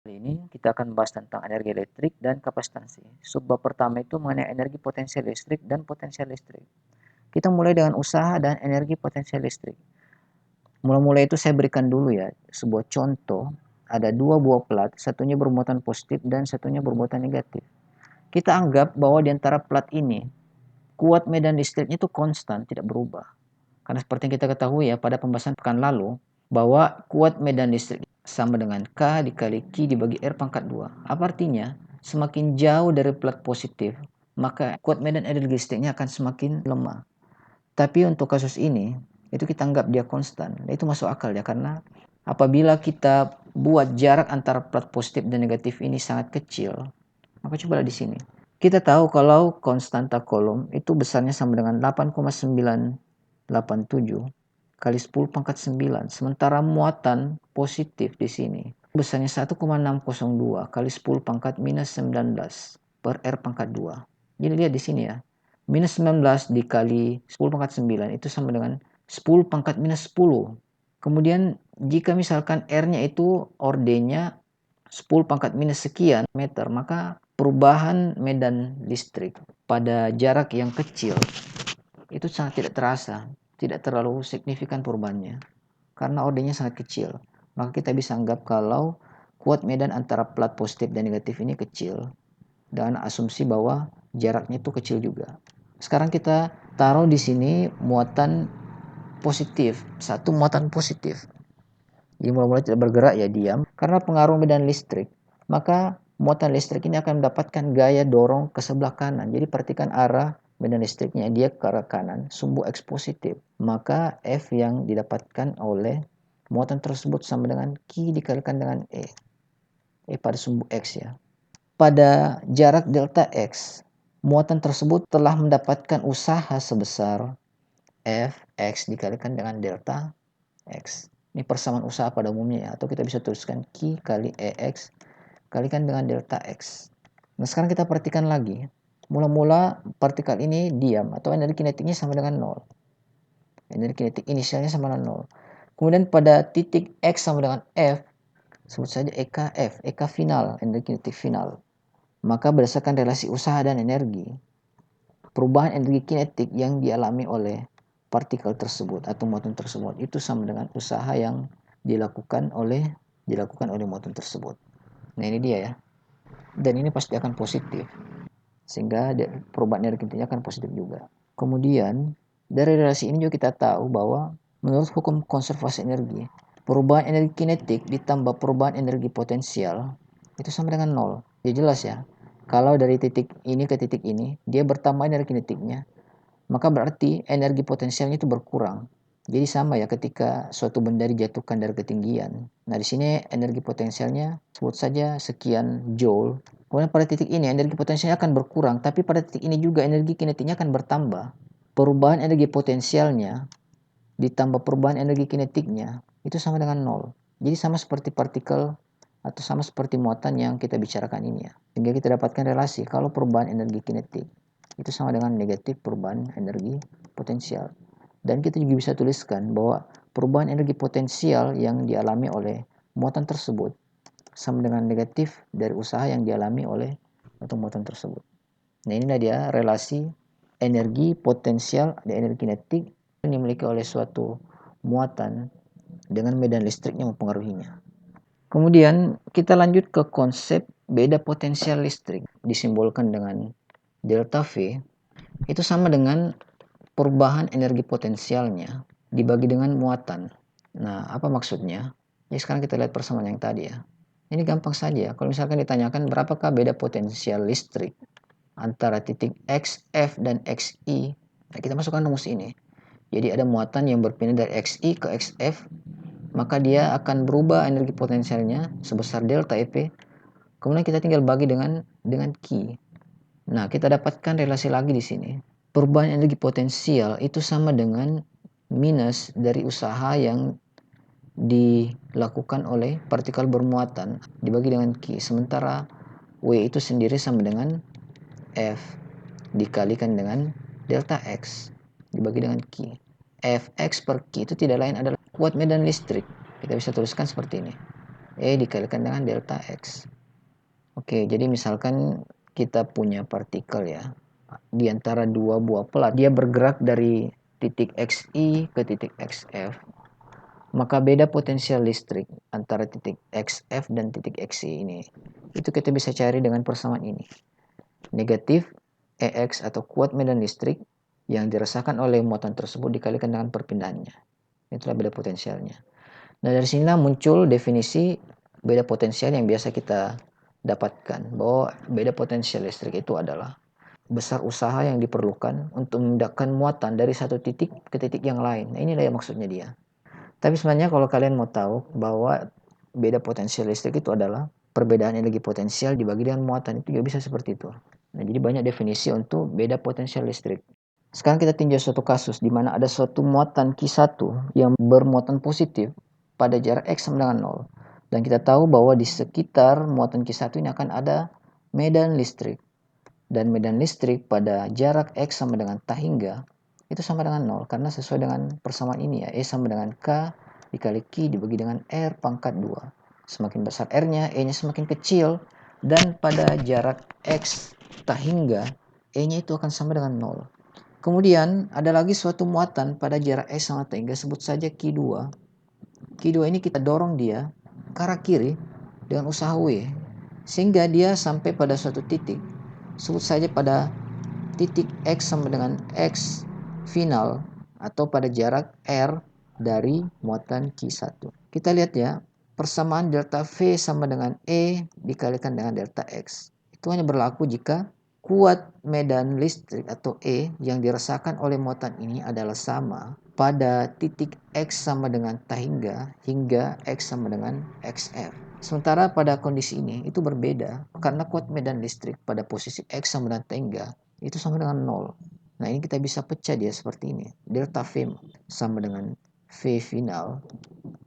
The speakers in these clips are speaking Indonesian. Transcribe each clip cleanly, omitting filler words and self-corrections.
Kali ini kita akan membahas tentang energi elektrik dan kapasitansi. Subbab pertama itu mengenai energi potensial listrik dan potensial listrik. Kita mulai dengan usaha dan energi potensial listrik. Mula-mula itu saya berikan dulu ya sebuah contoh. Ada dua buah plat, satunya bermuatan positif dan satunya bermuatan negatif. Kita anggap bahwa di antara plat ini, kuat medan listriknya itu konstan, tidak berubah. Karena seperti yang kita ketahui ya pada pembahasan pekan lalu, bahwa kuat medan listrik sama dengan K dikali Q dibagi R pangkat 2. Apa artinya? Semakin jauh dari plat positif, maka kuat medan energi listriknya akan semakin lemah. Tapi untuk kasus ini, itu kita anggap dia konstan. Itu masuk akal ya, karena apabila kita buat jarak antara plat positif dan negatif ini sangat kecil, maka cobalah di sini. Kita tahu kalau konstanta Coulomb itu besarnya sama dengan 8,987 kali 10 pangkat 9. Sementara muatan positif di sini besarnya 1,602 kali 10 pangkat minus 19 per R pangkat 2. Jadi lihat di sini ya. Minus 19 dikali 10 pangkat 9 itu sama dengan 10 pangkat minus 10. Kemudian jika misalkan R-nya itu ordenya 10 pangkat minus sekian meter, maka perubahan medan listrik pada jarak yang kecil itu sangat tidak terasa, tidak terlalu signifikan perubahannya karena ordenya sangat kecil. Maka kita bisa anggap kalau kuat medan antara plat positif dan negatif ini kecil dengan asumsi bahwa jaraknya itu kecil juga. Sekarang kita taruh di sini muatan positif, satu muatan positif. Jadi mulai-mulai tidak bergerak ya, diam. Karena pengaruh medan listrik, maka muatan listrik ini akan mendapatkan gaya dorong ke sebelah kanan. Jadi perhatikan arah medan listriknya, dia ke arah kanan, sumbu X positif. Maka F yang didapatkan oleh muatan tersebut sama dengan Q dikalikan dengan E. E pada sumbu X ya. Pada jarak delta X, muatan tersebut telah mendapatkan usaha sebesar Fx dikalikan dengan delta X. Ini persamaan usaha pada umumnya ya, atau kita bisa tuliskan Q kali EX kalikan dengan delta X. Nah sekarang kita perhatikan lagi. Mula-mula partikel ini diam atau energi kinetiknya sama dengan 0. Energi kinetik inisialnya sama dengan 0. Kemudian pada titik X sama dengan F, sebut saja EKF, EK final, energi kinetik final. Maka berdasarkan relasi usaha dan energi, perubahan energi kinetik yang dialami oleh partikel tersebut atau muatan tersebut itu sama dengan usaha yang dilakukan oleh muatan tersebut. Nah ini dia ya. Dan ini pasti akan positif. Sehingga perubahan energi kinetiknya akan positif juga. Kemudian dari relasi ini juga kita tahu bahwa menurut hukum konservasi energi, perubahan energi kinetik ditambah perubahan energi potensial itu sama dengan 0. Ya jelas ya. Kalau dari titik ini ke titik ini, dia bertambah energi kinetiknya, maka berarti energi potensialnya itu berkurang. Jadi sama ya ketika suatu benda dijatuhkan dari ketinggian. Nah di sini energi potensialnya sebut saja sekian joule. Kemudian pada titik ini energi potensialnya akan berkurang, tapi pada titik ini juga energi kinetiknya akan bertambah. Perubahan energi potensialnya ditambah perubahan energi kinetiknya itu sama dengan 0. Jadi sama seperti partikel atau sama seperti muatan yang kita bicarakan ini ya. Sehingga kita dapatkan relasi kalau perubahan energi kinetik itu sama dengan negatif perubahan energi potensial. Dan kita juga bisa tuliskan bahwa perubahan energi potensial yang dialami oleh muatan tersebut sama dengan negatif dari usaha yang dialami oleh muatan tersebut. Nah inilah dia relasi energi potensial dan energi kinetik yang dimiliki oleh suatu muatan dengan medan listrik yang mempengaruhinya. Kemudian kita lanjut ke konsep beda potensial listrik disimbolkan dengan delta V itu sama dengan perubahan energi potensialnya dibagi dengan muatan. Nah, apa maksudnya? Ya, sekarang kita lihat persamaan yang tadi ya. Ini gampang saja. Kalau misalkan ditanyakan berapakah beda potensial listrik antara titik X, F, dan XI, nah kita masukkan rumus ini. Jadi ada muatan yang berpindah dari XI ke XF, maka dia akan berubah energi potensialnya sebesar delta EP. Kemudian kita tinggal bagi dengan Q. Nah, kita dapatkan relasi lagi di sini. Perubahan energi potensial itu sama dengan minus dari usaha yang dilakukan oleh partikel bermuatan dibagi dengan Q. Sementara W itu sendiri sama dengan F dikalikan dengan delta X dibagi dengan Q. Fx per Q itu tidak lain adalah kuat medan listrik. Kita bisa tuliskan seperti ini. E dikalikan dengan delta X. Oke, jadi misalkan kita punya partikel ya, di antara dua buah pelat, dia bergerak dari titik XI ke titik XF, maka beda potensial listrik antara titik XF dan titik XI ini, itu kita bisa cari dengan persamaan ini. Negatif EX atau kuat medan listrik yang dirasakan oleh muatan tersebut dikalikan dengan perpindahannya. Itulah beda potensialnya. Nah, dari sini muncul definisi beda potensial yang biasa kita dapatkan, bahwa beda potensial listrik itu adalah besar usaha yang diperlukan untuk memindahkan muatan dari satu titik ke titik yang lain. Nah, inilah yang maksudnya dia. Tapi sebenarnya kalau kalian mau tahu bahwa beda potensial listrik itu adalah perbedaan energi potensial dibagi dengan muatan, itu juga bisa seperti itu. Nah, jadi banyak definisi untuk beda potensial listrik. Sekarang kita tinjau suatu kasus di mana ada suatu muatan Q1 yang bermuatan positif pada jarak X sama dengan 0. Dan kita tahu bahwa di sekitar muatan Q1 ini akan ada medan listrik. Dan medan listrik pada jarak X sama dengan T hingga itu sama dengan 0. Karena sesuai dengan persamaan ini ya. E sama dengan K dikali Q dibagi dengan R pangkat 2. Semakin besar R-nya, E-nya semakin kecil. Dan pada jarak X T hingga E-nya itu akan sama dengan 0. Kemudian ada lagi suatu muatan pada jarak S sama T hingga sebut saja Q2. Q2 ini kita dorong dia ke arah kiri dengan usaha W. Sehingga dia sampai pada suatu titik. Sebut saja pada titik X sama dengan X final atau pada jarak R dari muatan Q1. Kita lihat ya, persamaan delta V sama dengan E dikalikan dengan delta X. Itu hanya berlaku jika kuat medan listrik atau E yang dirasakan oleh muatan ini adalah sama pada titik X sama dengan T hingga X sama dengan XF. Sementara pada kondisi ini itu berbeda karena kuat medan listrik pada posisi X sama dengan T itu sama dengan 0. Nah, ini kita bisa pecah dia seperti ini. Delta V sama dengan V final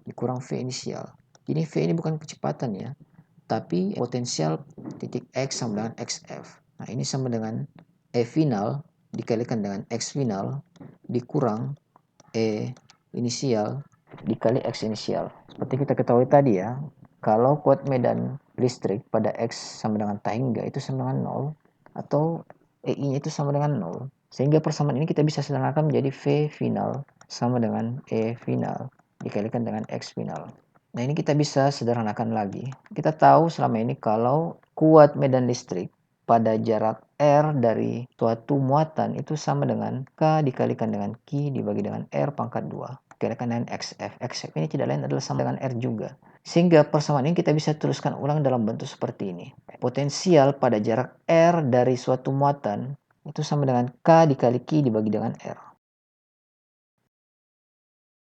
dikurang V inisial. Jadi V ini bukan kecepatan ya, tapi potensial titik X sama dengan XF. Nah, ini sama dengan E final dikalikan dengan X final dikurang E inisial dikali X inisial. Seperti kita ketahui tadi ya, kalau kuat medan listrik pada X sama dengan T hingga itu sama dengan 0 atau EI-nya itu sama dengan 0. Sehingga persamaan ini kita bisa sederhanakan menjadi V final sama dengan E final dikalikan dengan X final. Nah, ini kita bisa sederhanakan lagi. Kita tahu selama ini kalau kuat medan listrik pada jarak R dari suatu muatan itu sama dengan K dikalikan dengan Q dibagi dengan R pangkat 2. Dikalikan dengan XF. XF ini tidak lain adalah sama dengan R juga. Sehingga persamaan ini kita bisa teruskan ulang dalam bentuk seperti ini. Potensial pada jarak R dari suatu muatan itu sama dengan K dikali Q dibagi dengan R.